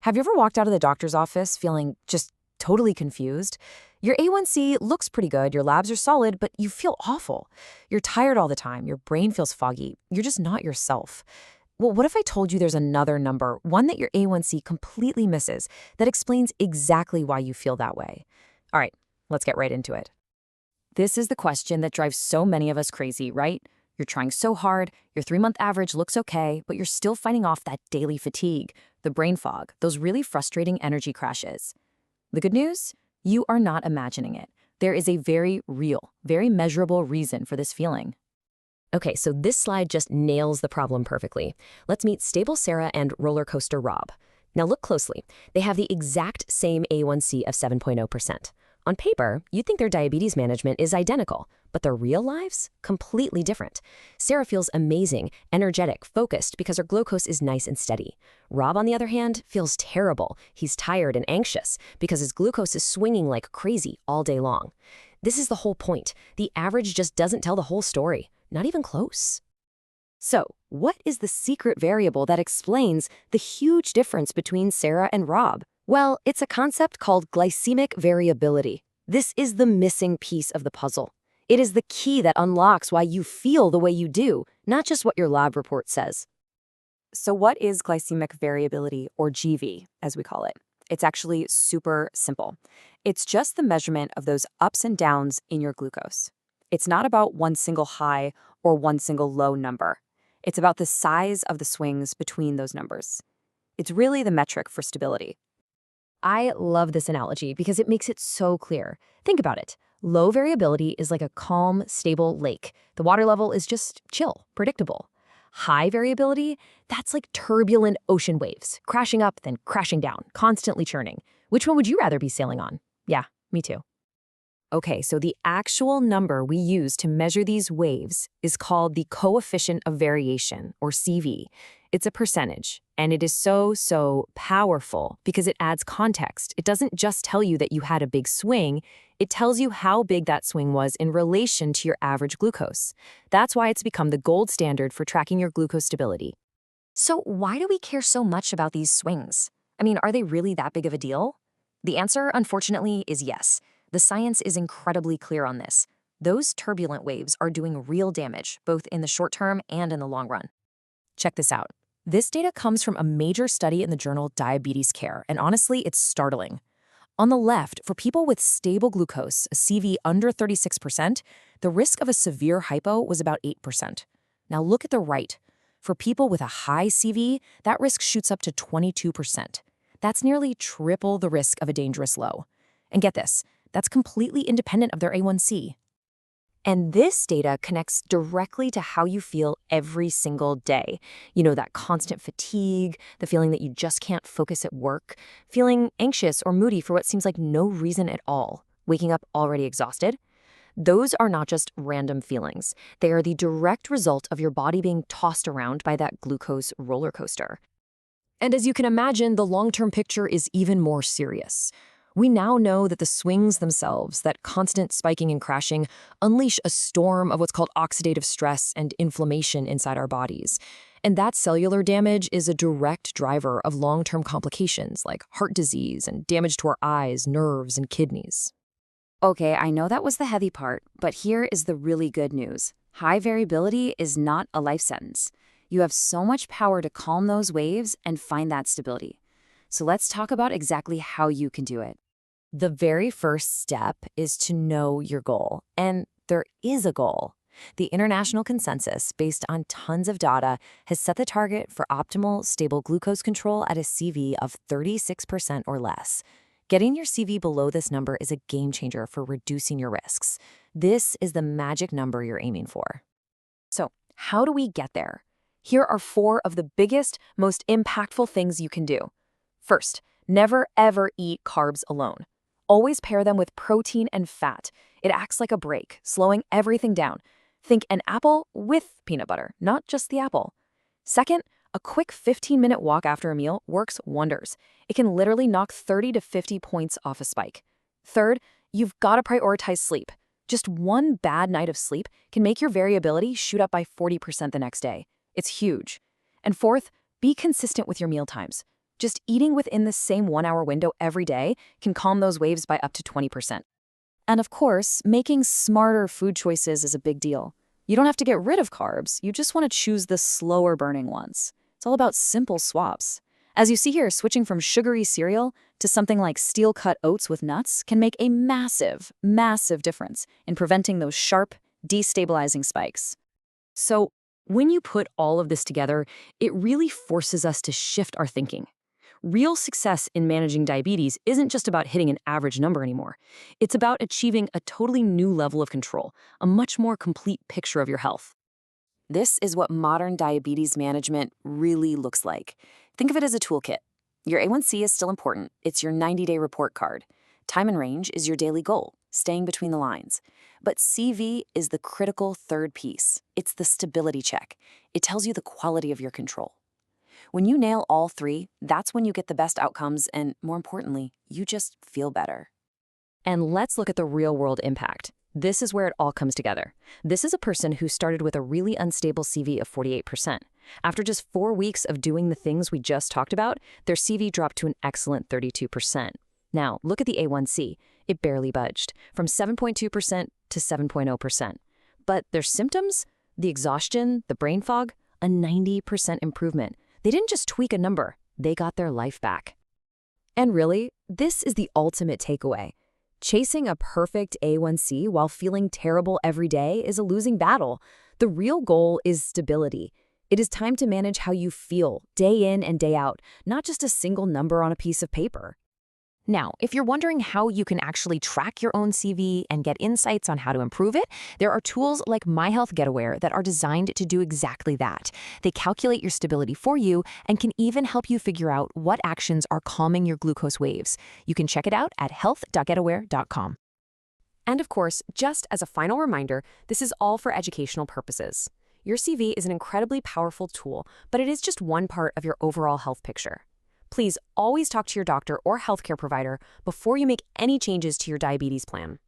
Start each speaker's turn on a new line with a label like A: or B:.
A: Have you ever walked out of the doctor's office feeling just totally confused? Your A1C looks pretty good, your labs are solid, but you feel awful. You're tired all the time, your brain feels foggy, you're just not yourself. Well, what if I told you there's another number, one that your A1C completely misses, that explains exactly why you feel that way? All right, let's get right into it. This is the question that drives so many of us crazy, right? You're trying so hard, your 3-month average looks okay, but you're still fighting off that daily fatigue, the brain fog, those really frustrating energy crashes. The good news? You are not imagining it. There is a very real, very measurable reason for this feeling.
B: Okay, so this slide just nails the problem perfectly. Let's meet Stable Sarah and Roller Coaster Rob. Now look closely. They have the exact same A1C of 7.0%. On paper, you'd think their diabetes management is identical, but their real lives? Completely different. Sarah feels amazing, energetic, focused because her glucose is nice and steady. Rob, on the other hand, feels terrible. He's tired and anxious because his glucose is swinging like crazy all day long. This is the whole point. The average just doesn't tell the whole story. Not even close.
A: So, what is the secret variable that explains the huge difference between Sarah and Rob? Well, it's a concept called glycemic variability. This is the missing piece of the puzzle. It is the key that unlocks why you feel the way you do, not just what your lab report says. So what is glycemic variability, or GV, as we call it? It's actually super simple. It's just the measurement of those ups and downs in your glucose. It's not about one single high or one single low number. It's about the size of the swings between those numbers. It's really the metric for stability.
B: I love this analogy because it makes it so clear. Think about it. Low variability is like a calm, stable lake. The water level is just chill, predictable. High variability, that's like turbulent ocean waves, crashing up, then crashing down, constantly churning. Which one would you rather be sailing on? Yeah, me too.
A: Okay, so the actual number we use to measure these waves is called the coefficient of variation, or CV. It's a percentage, and it is so powerful because it adds context. It doesn't just tell you that you had a big swing, it tells you how big that swing was in relation to your average glucose. That's why it's become the gold standard for tracking your glucose stability. So why do we care so much about these swings? I mean, are they really that big of a deal? The answer, unfortunately, is yes. The science is incredibly clear on this. Those turbulent waves are doing real damage, both in the short term and in the long run. Check this out. This data comes from a major study in the journal Diabetes Care, and honestly, it's startling. On the left, for people with stable glucose, a CV under 36%, the risk of a severe hypo was about 8%. Now look at the right. For people with a high CV, that risk shoots up to 22%. That's nearly triple the risk of a dangerous low. And get this, that's completely independent of their A1C. And this data connects directly to how you feel every single day. You know, that constant fatigue, the feeling that you just can't focus at work, feeling anxious or moody for what seems like no reason at all, waking up already exhausted. Those are not just random feelings. They are the direct result of your body being tossed around by that glucose roller coaster. And as you can imagine, the long-term picture is even more serious. We now know that the swings themselves, that constant spiking and crashing, unleash a storm of what's called oxidative stress and inflammation inside our bodies. And that cellular damage is a direct driver of long-term complications like heart disease and damage to our eyes, nerves, and kidneys. Okay, I know that was the heavy part, but here is the really good news. High variability is not a life sentence. You have so much power to calm those waves and find that stability. So let's talk about exactly how you can do it. The very first step is to know your goal, and there is a goal. The international consensus, based on tons of data, has set the target for optimal, stable glucose control at a CV of 36% or less. Getting your CV below this number is a game changer for reducing your risks. This is the magic number you're aiming for. So, how do we get there? Here are 4 of the biggest, most impactful things you can do. First, never ever eat carbs alone. Always pair them with protein and fat. It acts like a brake, slowing everything down. Think an apple with peanut butter, not just the apple. Second, a quick 15-minute walk after a meal works wonders. It can literally knock 30 to 50 points off a spike. Third, you've got to prioritize sleep. Just one bad night of sleep can make your variability shoot up by 40% the next day. It's huge. And fourth, be consistent with your meal times. Just eating within the same 1-hour window every day can calm those waves by up to 20%. And of course, making smarter food choices is a big deal. You don't have to get rid of carbs, you just want to choose the slower burning ones. It's all about simple swaps. As you see here, switching from sugary cereal to something like steel-cut oats with nuts can make a massive, massive difference in preventing those sharp, destabilizing spikes. So, when you put all of this together, it really forces us to shift our thinking. Real success in managing diabetes isn't just about hitting an average number anymore. It's about achieving a totally new level of control, a much more complete picture of your health. This is what modern diabetes management really looks like. Think of it as a toolkit. Your A1C is still important. It's your 90-day report card. Time and range is your daily goal, staying between the lines. But CV is the critical third piece. It's the stability check. It tells you the quality of your control. When you nail all three, that's when you get the best outcomes and, more importantly, you just feel better. And let's look at the real-world impact. This is where it all comes together. This is a person who started with a really unstable CV of 48%. After just 4 weeks of doing the things we just talked about, their CV dropped to an excellent 32%. Now, look at the A1C. It barely budged, from 7.2% to 7.0%. But their symptoms, the exhaustion, the brain fog, a 90% improvement. They didn't just tweak a number, they got their life back. And really, this is the ultimate takeaway. Chasing a perfect A1C while feeling terrible every day is a losing battle. The real goal is stability. It is time to manage how you feel, day in and day out, not just a single number on a piece of paper. Now, if you're wondering how you can actually track your own CV and get insights on how to improve it, there are tools like My Health Gheware that are designed to do exactly that. They calculate your stability for you and can even help you figure out what actions are calming your glucose waves. You can check it out at health.gheware.com. And of course, just as a final reminder, this is all for educational purposes. Your CV is an incredibly powerful tool, but it is just one part of your overall health picture. Please always talk to your doctor or healthcare provider before you make any changes to your diabetes plan.